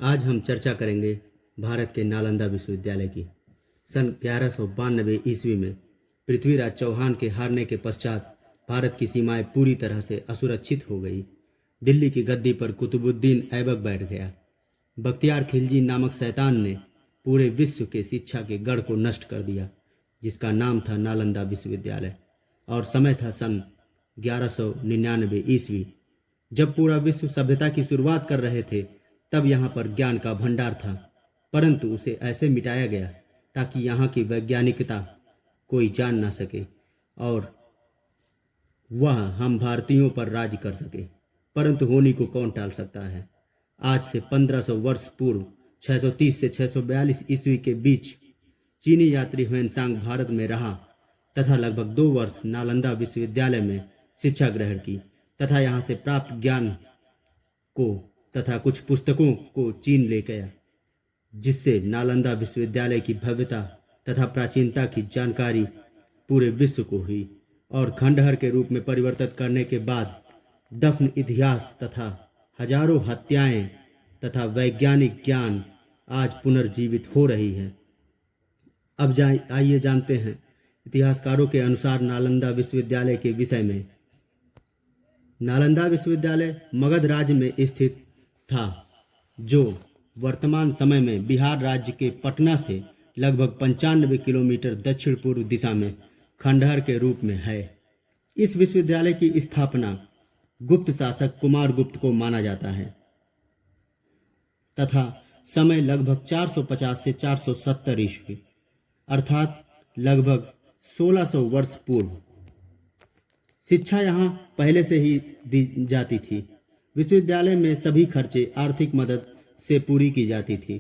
आज हम चर्चा करेंगे भारत के नालंदा विश्वविद्यालय की। सन 1192 ईस्वी में पृथ्वीराज चौहान के हारने के पश्चात भारत की सीमाएं पूरी तरह से असुरक्षित हो गई। दिल्ली की गद्दी पर कुतुबुद्दीन ऐबक बैठ गया। बख्तियार खिलजी नामक शैतान ने पूरे विश्व के शिक्षा के गढ़ को नष्ट कर दिया, जिसका नाम था नालंदा विश्वविद्यालय। और समय था सन 1199 ईस्वी। जब पूरा विश्व सभ्यता की शुरुआत कर रहे थे, तब यहाँ पर ज्ञान का भंडार था, परंतु उसे ऐसे मिटाया गया ताकि यहाँ की वैज्ञानिकता कोई जान ना सके और वह हम भारतीयों पर राज कर सके। परंतु होनी को कौन टाल सकता है। आज से 1500 वर्ष पूर्व 630 से 642 ईस्वी के बीच चीनी यात्री ह्वेनसांग भारत में रहा तथा लगभग 2 वर्ष नालंदा विश्वविद्यालय में शिक्षा ग्रहण की तथा यहाँ से प्राप्त ज्ञान को तथा कुछ पुस्तकों को चीन ले गया, जिससे नालंदा विश्वविद्यालय की भव्यता तथा प्राचीनता की जानकारी पूरे विश्व को हुई और खंडहर के रूप में परिवर्तित करने के बाद दफन इतिहास तथा हजारों हत्याएं तथा वैज्ञानिक ज्ञान आज पुनर्जीवित हो रही है। अब आइए जानते हैं इतिहासकारों के अनुसार नालंदा विश्वविद्यालय के विषय में। नालंदा विश्वविद्यालय मगध राज्य में स्थित था, जो वर्तमान समय में बिहार राज्य के पटना से लगभग 95 किलोमीटर दक्षिण पूर्व दिशा में खंडहर के रूप में है। इस विश्वविद्यालय की स्थापना गुप्त शासक कुमार गुप्त को माना जाता है तथा समय लगभग 450 से 470 ईस्वी अर्थात लगभग 1600 वर्ष पूर्व। शिक्षा यहाँ पहले से ही दी जाती थी। विश्वविद्यालय में सभी खर्चे आर्थिक मदद से पूरी की जाती थी।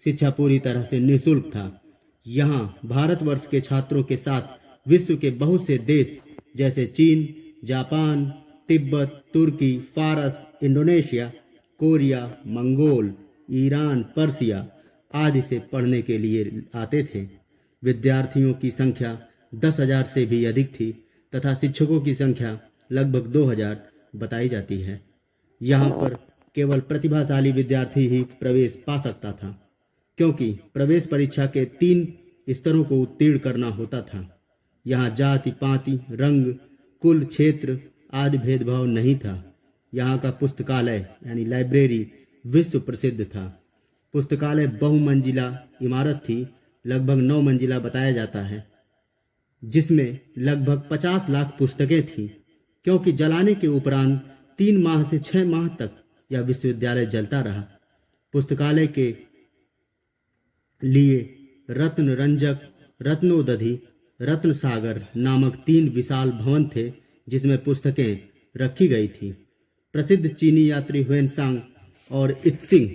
शिक्षा पूरी तरह से निःशुल्क था। यहाँ भारतवर्ष के छात्रों के साथ विश्व के बहुत से देश जैसे चीन, जापान, तिब्बत, तुर्की, फारस, Indonesia, Korea, Mongol, Iran, Persia आदि से पढ़ने के लिए आते थे। विद्यार्थियों की संख्या 10,000 से भी अधिक थी तथा शिक्षकों की संख्या लगभग 2,000 बताई जाती है। यहाँ पर केवल प्रतिभाशाली विद्यार्थी ही प्रवेश पा सकता था, क्योंकि प्रवेश परीक्षा के 3 स्तरों को उत्तीर्ण करना होता था। यहाँ जाति, पाति, रंग, कुल, क्षेत्र आदि भेदभाव नहीं था। यहाँ का पुस्तकालय यानी लाइब्रेरी विश्व प्रसिद्ध था। पुस्तकालय बहुमंजिला इमारत थी, लगभग 9 मंजिला बताया जाता है, जिसमें लगभग 50 लाख पुस्तकें थीं, क्योंकि जलाने के उपरांत 3 माह से 6 माह तक यह विश्वविद्यालय जलता रहा। पुस्तकालय के लिए रत्न रंजक, रत्नोदधि, रत्न सागर नामक 3 विशाल भवन थे, जिसमें पुस्तकें रखी गई थी। प्रसिद्ध चीनी यात्री ह्वेनसांग और इत्सिंग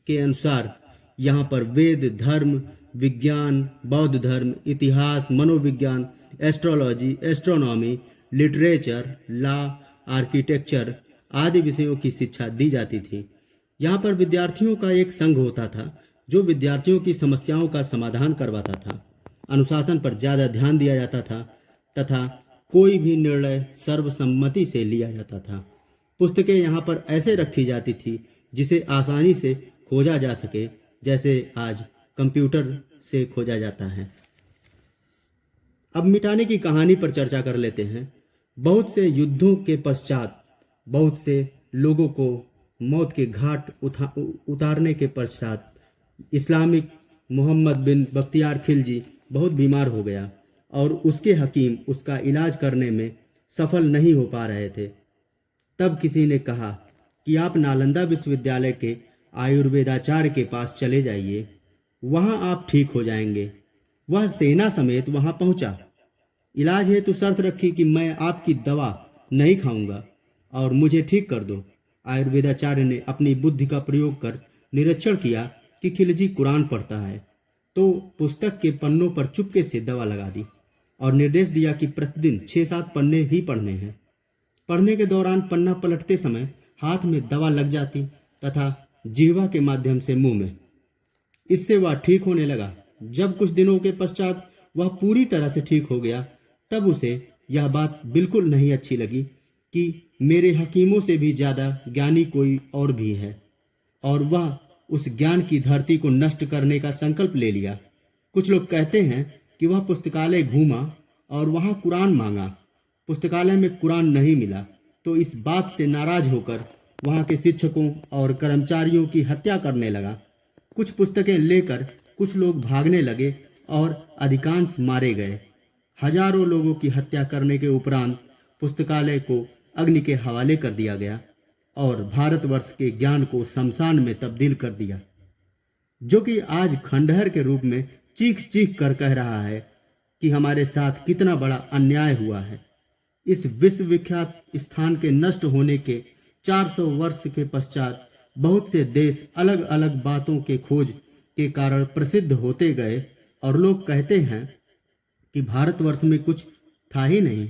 के अनुसार यहाँ पर वेद, धर्म, विज्ञान, बौद्ध धर्म, इतिहास, मनोविज्ञान, astrology, astronomy, literature, law, architecture आदि विषयों की शिक्षा दी जाती थी। यहाँ पर विद्यार्थियों का एक संघ होता था, जो विद्यार्थियों की समस्याओं का समाधान करवाता था। अनुशासन पर ज़्यादा ध्यान दिया जाता था तथा कोई भी निर्णय सर्वसम्मति से लिया जाता था। पुस्तकें यहाँ पर ऐसे रखी जाती थी जिसे आसानी से खोजा जा सके, जैसे आज कंप्यूटर से खोजा जाता है। अब मिटाने की कहानी पर चर्चा कर लेते हैं। बहुत से युद्धों के पश्चात बहुत से लोगों को मौत के घाट उतारने के पश्चात इस्लामिक मोहम्मद बिन बख्तियार खिलजी बहुत बीमार हो गया और उसके हकीम उसका इलाज करने में सफल नहीं हो पा रहे थे। तब किसी ने कहा कि आप नालंदा विश्वविद्यालय के आयुर्वेदाचार्य के पास चले जाइए, वहाँ आप ठीक हो जाएंगे। वह सेना समेत वहाँ पहुँचा। इलाज हेतु शर्त रखी कि मैं आपकी दवा नहीं खाऊंगा और मुझे ठीक कर दो। आयुर्वेदाचार्य ने अपनी बुद्धि का प्रयोग कर निरीक्षण किया कि खिलजी कुरान पढ़ता है, तो पुस्तक के पन्नों पर चुपके से दवा लगा दी और निर्देश दिया कि प्रतिदिन 6-7 पन्ने ही पढ़ने हैं। पढ़ने के दौरान पन्ना पलटते समय हाथ में दवा लग जाती तथा जिह्वा के माध्यम से मुंह में। इससे वह ठीक होने लगा। जब कुछ दिनों के पश्चात वह पूरी तरह से ठीक हो गया, तब उसे यह बात बिल्कुल नहीं अच्छी लगी कि मेरे हकीमों से भी ज़्यादा ज्ञानी कोई और भी है और वह उस ज्ञान की धरती को नष्ट करने का संकल्प ले लिया। कुछ लोग कहते हैं कि वह पुस्तकालय घूमा और वहां कुरान मांगा। पुस्तकालय में कुरान नहीं मिला तो इस बात से नाराज होकर वहां के शिक्षकों और कर्मचारियों की हत्या करने लगा। कुछ पुस्तकें लेकर कुछ लोग भागने लगे और अधिकांश मारे गए। हजारों लोगों की हत्या करने के उपरांत पुस्तकालय को अग्नि के हवाले कर दिया गया और भारतवर्ष के ज्ञान को शमशान में तब्दील कर दिया, जो कि आज खंडहर के रूप में चीख चीख कर कह रहा है कि हमारे साथ कितना बड़ा अन्याय हुआ है। इस विश्वविख्यात स्थान के नष्ट होने के 400 वर्ष के पश्चात बहुत से देश अलग अलग बातों के खोज के कारण प्रसिद्ध होते गए और लोग कहते हैं कि भारतवर्ष में कुछ था ही नहीं।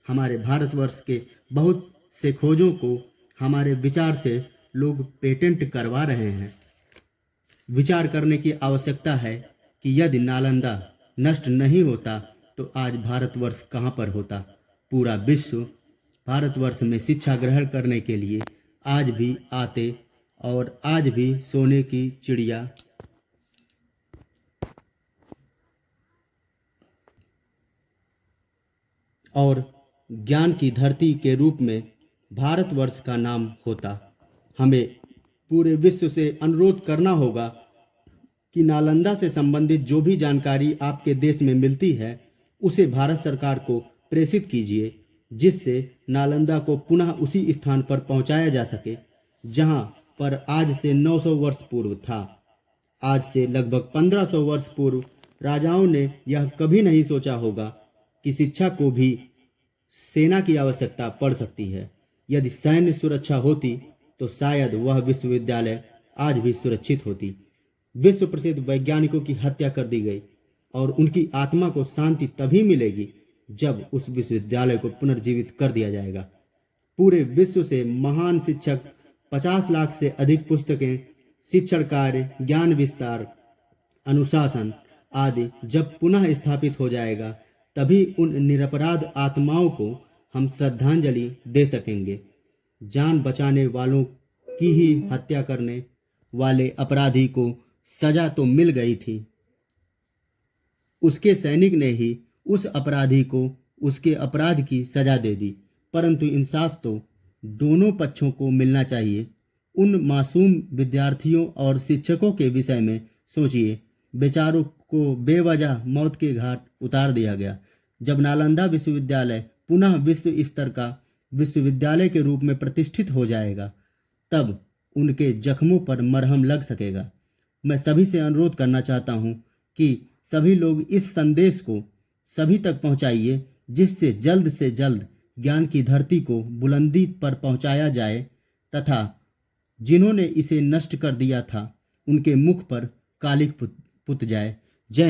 हमारे भारतवर्ष के बहुत से खोजों को हमारे विचार से लोग पेटेंट करवा रहे हैं। विचार करने की आवश्यकता है कि यदि नालंदा नष्ट नहीं होता तो आज भारतवर्ष कहाँ पर होता। पूरा विश्व भारतवर्ष में शिक्षा ग्रहण करने के लिए आज भी आते और आज भी सोने की चिड़िया और ज्ञान की धरती के रूप में भारतवर्ष का नाम होता। हमें पूरे विश्व से अनुरोध करना होगा कि नालंदा से संबंधित जो भी जानकारी आपके देश में मिलती है उसे भारत सरकार को प्रेषित कीजिए, जिससे नालंदा को पुनः उसी स्थान पर पहुंचाया जा सके जहां पर आज से 900 वर्ष पूर्व था। आज से लगभग 1500 वर्ष पूर्व राजाओं ने यह कभी नहीं सोचा होगा कि शिक्षा को भी सेना की आवश्यकता पड़ सकती है। यदि सैन्य सुरक्षा होती तो शायद वह विश्वविद्यालय आज भी सुरक्षित होती। विश्व प्रसिद्ध वैज्ञानिकों की हत्या कर दी गई और उनकी आत्मा को शांति तभी मिलेगी जब उस विश्वविद्यालय को पुनर्जीवित कर दिया जाएगा। पूरे विश्व से महान शिक्षक, 50 लाख से अधिक पुस्तकें, शिक्षण कार्य, ज्ञान विस्तार, अनुशासन आदि जब पुनः स्थापित हो जाएगा तभी उन निरपराध आत्माओं को हम श्रद्धांजलि दे सकेंगे। जान बचाने वालों की ही हत्या करने वाले अपराधी को सजा तो मिल गई थी। उसके सैनिक ने ही उस अपराधी को उसके अपराध की सजा दे दी, परंतु इंसाफ तो दोनों पक्षों को मिलना चाहिए। उन मासूम विद्यार्थियों और शिक्षकों के विषय में सोचिए। बेचारों को बेवजह मौत के घाट उतार दिया गया। जब नालंदा विश्वविद्यालय पुनः विश्व स्तर का विश्वविद्यालय के रूप में प्रतिष्ठित हो जाएगा तब उनके जख्मों पर मरहम लग सकेगा। मैं सभी से अनुरोध करना चाहता हूं कि सभी लोग इस संदेश को सभी तक पहुंचाइए, जिससे से जल्द ज्ञान की धरती को बुलंदी पर पहुंचाया जाए तथा जिन्होंने इसे नष्ट कर दिया था उनके मुख पर कालिक पुत जाए। जय